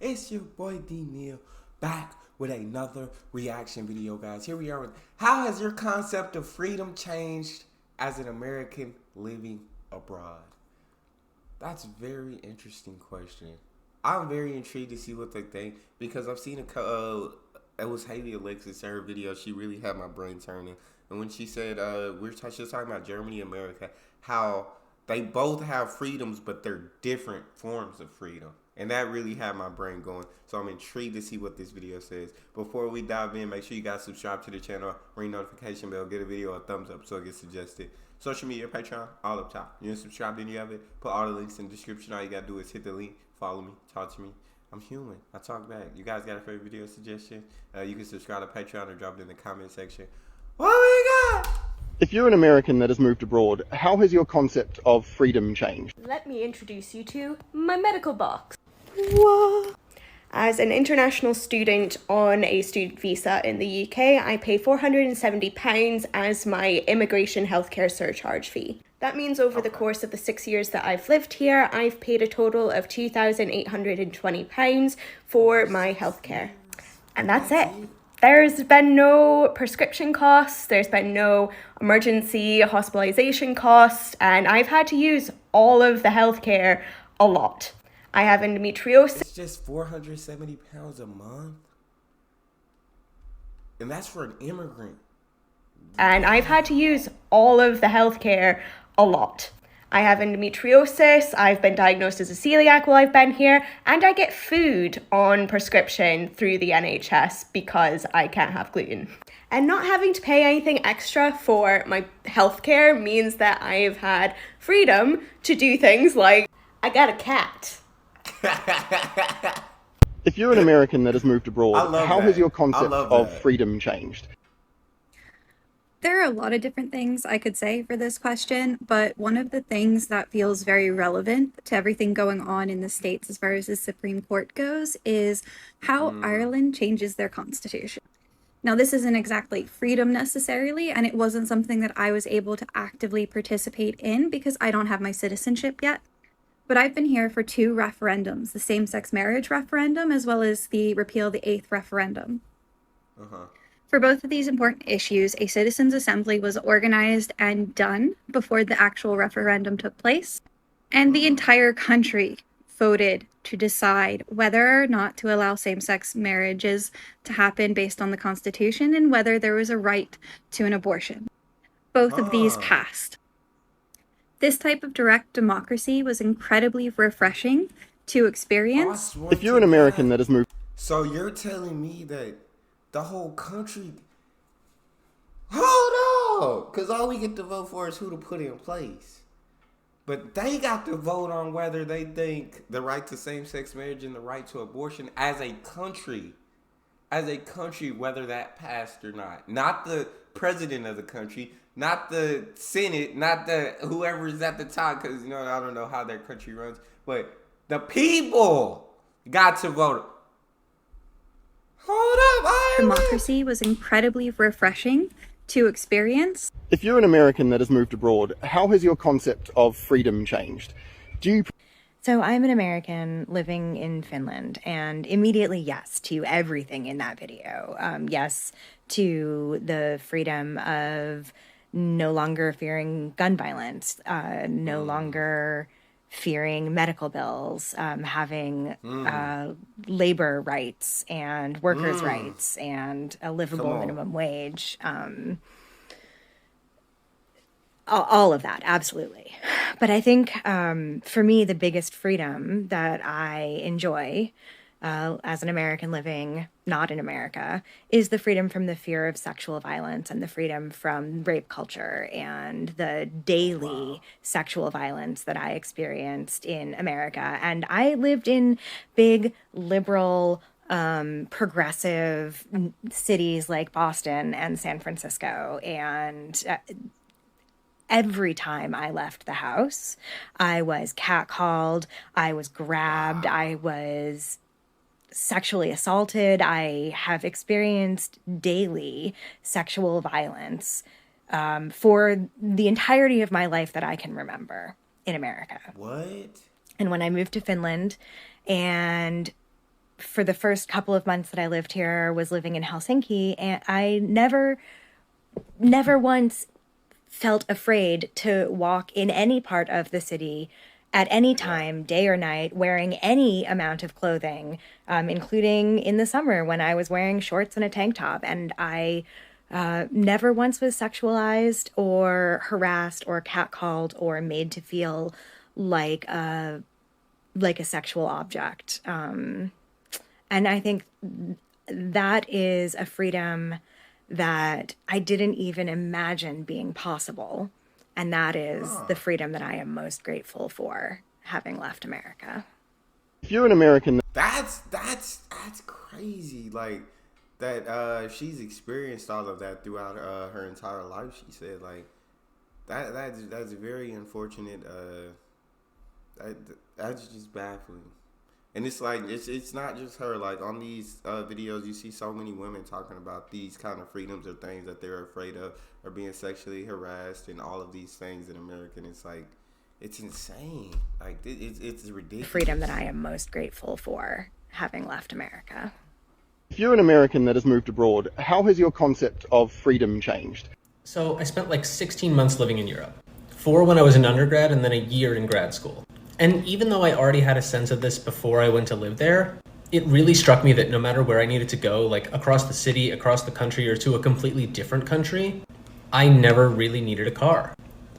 It's your boy D Neal back with another reaction video, guys. Here we are with how has your concept of freedom changed as an American living abroad? That's a very interesting question. I'm very intrigued to see what they think because I've seen it was Haley Alexis in her video. She really had my brain turning. And when she said, she was talking about Germany, America, how they both have freedoms, but they're different forms of freedom. And that really had my brain going. So I'm intrigued to see what this video says. Before we dive in, make sure you guys subscribe to the channel, ring notification bell, get a video a thumbs up so it gets suggested. Social media, Patreon, all up top. You ain't subscribed to any of it, put all the links in the description. All you gotta do is hit the link, follow me, talk to me. I'm human. I talk back. You guys got a favorite video suggestion? You can subscribe to Patreon or drop it in the comment section. What we got? If you're an American that has moved abroad, how has your concept of freedom changed? Let me introduce you to my medical box. What? As an international student on a student visa in the UK, I pay £470 as my immigration healthcare surcharge fee. That means over the course of the 6 years that I've lived here, I've paid a total of £2,820 for my healthcare. And that's it. There's been no prescription costs, there's been no emergency hospitalization costs, and I've had to use all of the healthcare a lot. I have endometriosis. It's just £470 a month? And that's for an immigrant. And I've had to use all of the healthcare a lot. I have endometriosis, I've been diagnosed as a celiac while I've been here, and I get food on prescription through the NHS because I can't have gluten. And not having to pay anything extra for my healthcare means that I've had freedom to do things like, I got a cat. If you're an American that has moved abroad, how has your concept of freedom changed? There are a lot of different things I could say for this question, but one of the things that feels very relevant to everything going on in the States as far as the Supreme Court goes is how Ireland changes their constitution. Now, this isn't exactly freedom necessarily, and it wasn't something that I was able to actively participate in because I don't have my citizenship yet. But I've been here for two referendums, the same-sex marriage referendum as well as the repeal the 8th referendum. For both of these important issues, a citizens' assembly was organized and done before the actual referendum took place, and the entire country voted to decide whether or not to allow same-sex marriages to happen based on the Constitution and whether there was a right to an abortion. Both of these passed. This type of direct democracy was incredibly refreshing to experience. If you're an American that has moved... So you're telling me that the whole country... Hold on! Because all we get to vote for is who to put in place. But they got to vote on whether they think the right to same-sex marriage and the right to abortion as a country. As a country, whether that passed or not. Not the president of the country, not the Senate, not the whoever's at the top, because, I don't know how their country runs. But the people got to vote. Hold up, Democracy was incredibly refreshing to experience. If you're an American that has moved abroad, how has your concept of freedom changed? So I'm an American living in Finland, and immediately yes to everything in that video. Yes to the freedom of no longer fearing gun violence, no longer fearing medical bills, having labor rights and workers' rights and a livable minimum wage. All of that, absolutely. But I think for me, the biggest freedom that I enjoy as an American living not in America is the freedom from the fear of sexual violence and the freedom from rape culture and the daily sexual violence that I experienced in America. And I lived in big, liberal, progressive cities like Boston and San Francisco, and every time I left the house, I was catcalled, I was grabbed, I was sexually assaulted. I have experienced daily sexual violence for the entirety of my life that I can remember in America. What? And when I moved to Finland, and for the first couple of months that I lived here, was living in Helsinki, and I never once felt afraid to walk in any part of the city at any time, day or night, wearing any amount of clothing, including in the summer when I was wearing shorts and a tank top. And I never once was sexualized or harassed or catcalled or made to feel like a sexual object. And I think that is a freedom that I didn't even imagine being possible. And that is the freedom that I am most grateful for, having left America. If you're an American, that's crazy. Like that, she's experienced all of that throughout her entire life. She said, like that's very unfortunate. That's just baffling. And it's like it's not just her. Like on these videos, you see so many women talking about these kind of freedoms or things that they're afraid of, or being sexually harassed, and all of these things in America. And it's like, it's insane. Like it's ridiculous. Freedom that I am most grateful for, having left America. If you're an American that has moved abroad, how has your concept of freedom changed? So I spent like 16 months living in Europe. 4 when I was in undergrad, and then a year in grad school. And even though I already had a sense of this before I went to live there, it really struck me that no matter where I needed to go, like across the city, across the country, or to a completely different country, I never really needed a car.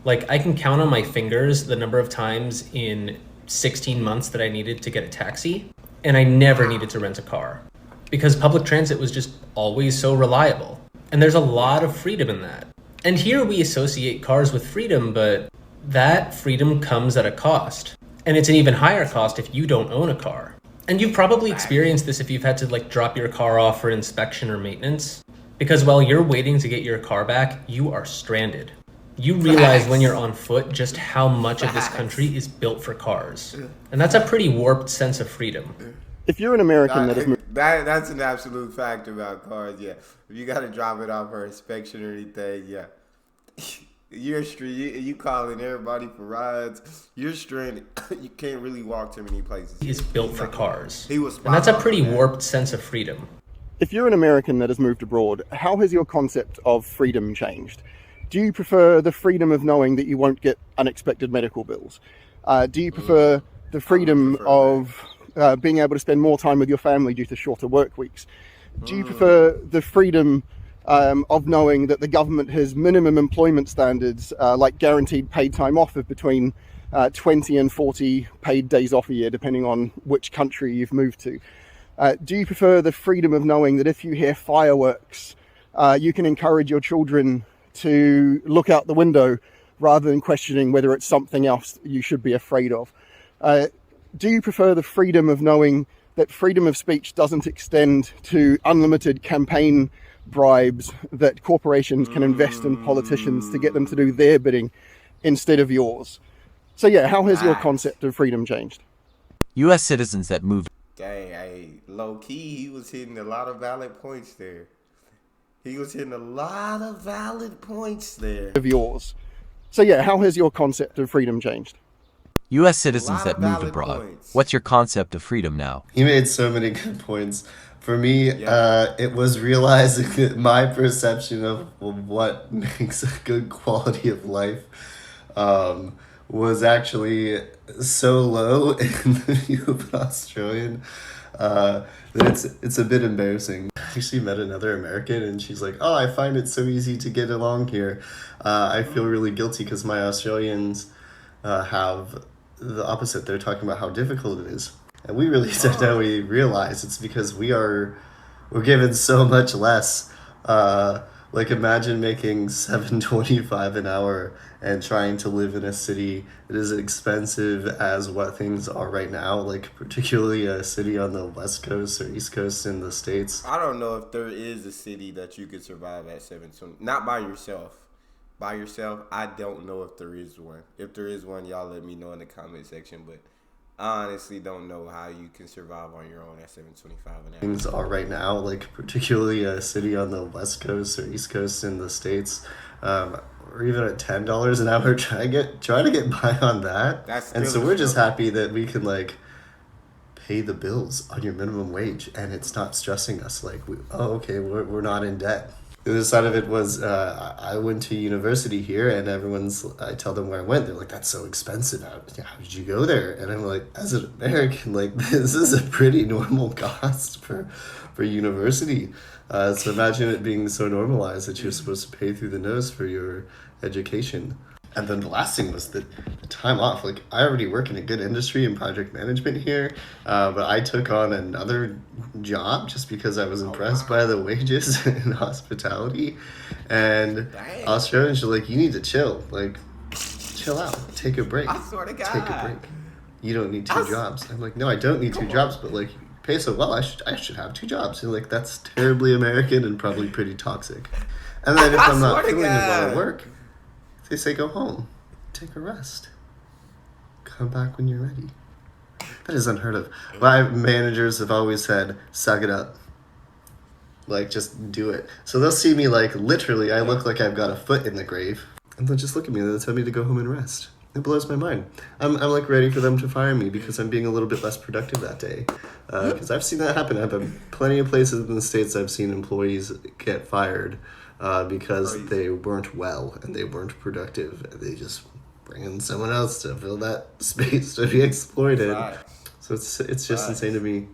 Like I can count on my fingers the number of times in 16 months that I needed to get a taxi, and I never needed to rent a car because public transit was just always so reliable. And there's a lot of freedom in that. And here we associate cars with freedom, but that freedom comes at a cost. And it's an even higher cost if you don't own a car. And you've probably experienced this if you've had to like drop your car off for inspection or maintenance. Because while you're waiting to get your car back, you are stranded. You realize when you're on foot just how much of this country is built for cars. And that's a pretty warped sense of freedom. If you're an American that's an absolute fact about cars, yeah. If you got to drop it off for inspection or anything, yeah. You're you calling everybody for rides. You're stranded. You can't really walk to many places. He's built for cars. He was, and that's a pretty warped sense of freedom. If you're an American that has moved abroad, how has your concept of freedom changed? Do you prefer the freedom of knowing that you won't get unexpected medical bills? Do you prefer the freedom of being able to spend more time with your family due to shorter work weeks? Do you prefer the freedom of knowing that the government has minimum employment standards, like guaranteed paid time off of between 20 and 40 paid days off a year, depending on which country you've moved to? Do you prefer the freedom of knowing that if you hear fireworks, you can encourage your children to look out the window rather than questioning whether it's something else you should be afraid of? Do you prefer the freedom of knowing that freedom of speech doesn't extend to unlimited campaign bribes that corporations can invest in politicians to get them to do their bidding instead of yours? So yeah, how has your concept of freedom changed? U.S. citizens that moved. Hey, low key, he was hitting a lot of valid points there. Of yours. So yeah, how has your concept of freedom changed? U.S. citizens that moved abroad. Points. What's your concept of freedom now? He made so many good points. For me, it was realizing that my perception of what makes a good quality of life was actually so low in the view of an Australian that it's a bit embarrassing. I actually met another American, and she's like, "Oh, I find it so easy to get along here. I feel really guilty because my Australians have the opposite. They're talking about how difficult it is." And we really said that we realize it's because we're given so much less. Like imagine making $7.25 an hour and trying to live in a city that is expensive as what things are right now, like particularly a city on the West Coast or East Coast in the States. I don't know if there is a city that you could survive at 720. Not by yourself. By yourself, I don't know if there is one. If there is one, y'all let me know in the comment section. But I honestly don't know how you can survive on your own at $7.25 an hour. Things are right now, like particularly a city on the West Coast or East Coast in the States. or even at $10 an hour, try to get by on that. And so we're just happy that we can like pay the bills on your minimum wage, and it's not stressing us. Like, we're not in debt. The other side of it was I went to university here, and I tell them where I went. They're like, "That's so expensive. How did you go there?" And I'm like, as an American, like, this is a pretty normal cost for university. So imagine it being so normalized that you're supposed to pay through the nose for your education. And then the last thing was the time off. Like, I already work in a good industry in project management here, but I took on another job just because I was impressed by the wages in hospitality. And Australians are like, you need to chill. Like, chill out. Take a break. I swear to God. Take a break. You don't need two jobs. I'm like, no, I don't need two jobs, but like, you pay so well, I should have two jobs. And like, that's terribly American and probably pretty toxic. And then if I'm not feeling well at work, they say go home, take a rest, come back when you're ready. That is unheard of. My managers have always said, suck it up. Like, just do it. So they'll see me like, literally, I look like I've got a foot in the grave. And they'll just look at me and they'll tell me to go home and rest. It blows my mind. I'm like ready for them to fire me because I'm being a little bit less productive that day. Because I've seen that happen. I've been plenty of places in the States I've seen employees get fired because they weren't well and they weren't productive. And they just bring in someone else to fill that space to be exploited. Right. So it's just insane to me.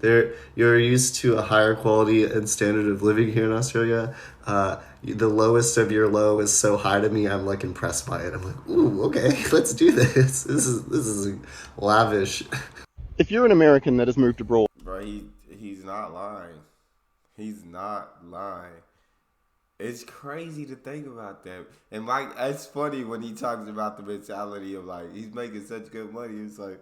You're used to a higher quality and standard of living here in Australia. The lowest of your low is so high to me, I'm like impressed by it. I'm like, ooh, okay, let's do this. This is lavish. If you're an American that has moved abroad, bro, he's not lying. He's not lying. It's crazy to think about that. And like, it's funny when he talks about the mentality of like, he's making such good money. It's like,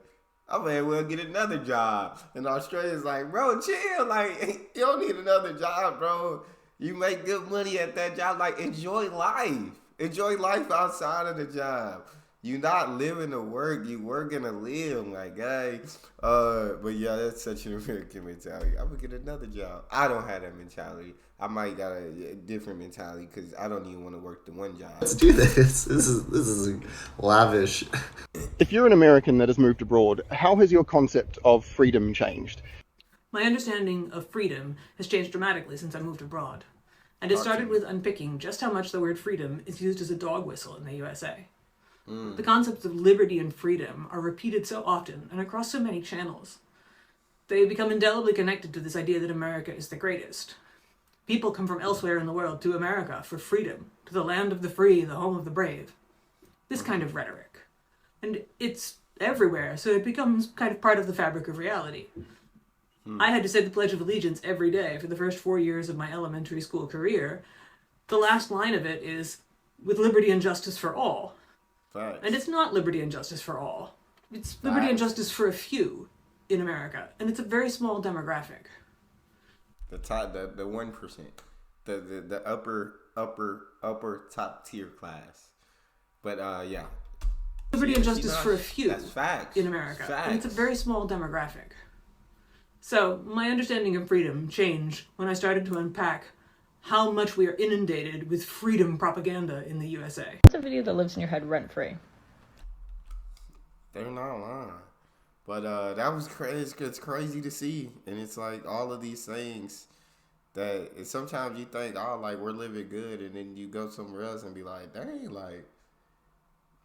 I may well get another job. And Australia's like, bro, chill. Like, you don't need another job, bro. You make good money at that job. Like, enjoy life. Enjoy life outside of the job. You not living to work. You working to live. Like, hey. But yeah, that's such an American mentality. I'm going to get another job. I don't have that mentality. I might got a different mentality because I don't even want to work the one job. Let's do this. This is lavish. If you're an American that has moved abroad, how has your concept of freedom changed? My understanding of freedom has changed dramatically since I moved abroad. And it started with unpicking just how much the word freedom is used as a dog whistle in the USA. The concepts of liberty and freedom are repeated so often and across so many channels. They become indelibly connected to this idea that America is the greatest. People come from elsewhere in the world to America for freedom, to the land of the free, the home of the brave. This kind of rhetoric. And it's everywhere, so it becomes kind of part of the fabric of reality. I had to say the Pledge of Allegiance every day for the first 4 years of my elementary school career. The last line of it is, with liberty and justice for all. Facts. And it's not liberty and justice for all. It's liberty and justice for a few in America. And it's a very small demographic. The 1%. The upper top tier class. But yeah. Liberty and justice for a few that's facts. In America. Facts. And it's a very small demographic. So my understanding of freedom changed when I started to unpack how much we are inundated with freedom propaganda in the USA. What's a video that lives in your head rent-free? They're not lying. But that was crazy. It's crazy to see. And it's like all of these things that sometimes you think, oh, like we're living good. And then you go somewhere else and be like, dang, like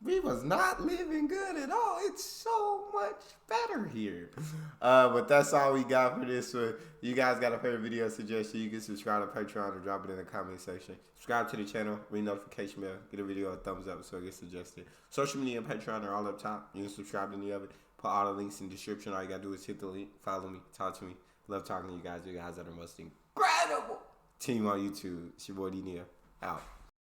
we was not living good at all. It's so much better here. But that's all we got for this one. You guys got a favorite video suggestion, you can subscribe to Patreon or drop it in the comment section. Subscribe to the channel, ring notification bell, get a video a thumbs up so it gets suggested. Social media and Patreon are all up top. You can subscribe to any of it. Put all the links in the description. All you gotta do is hit the link, follow me, talk to me. Love talking to you guys. You guys are the most incredible team on YouTube. It's your boy Neal. Out.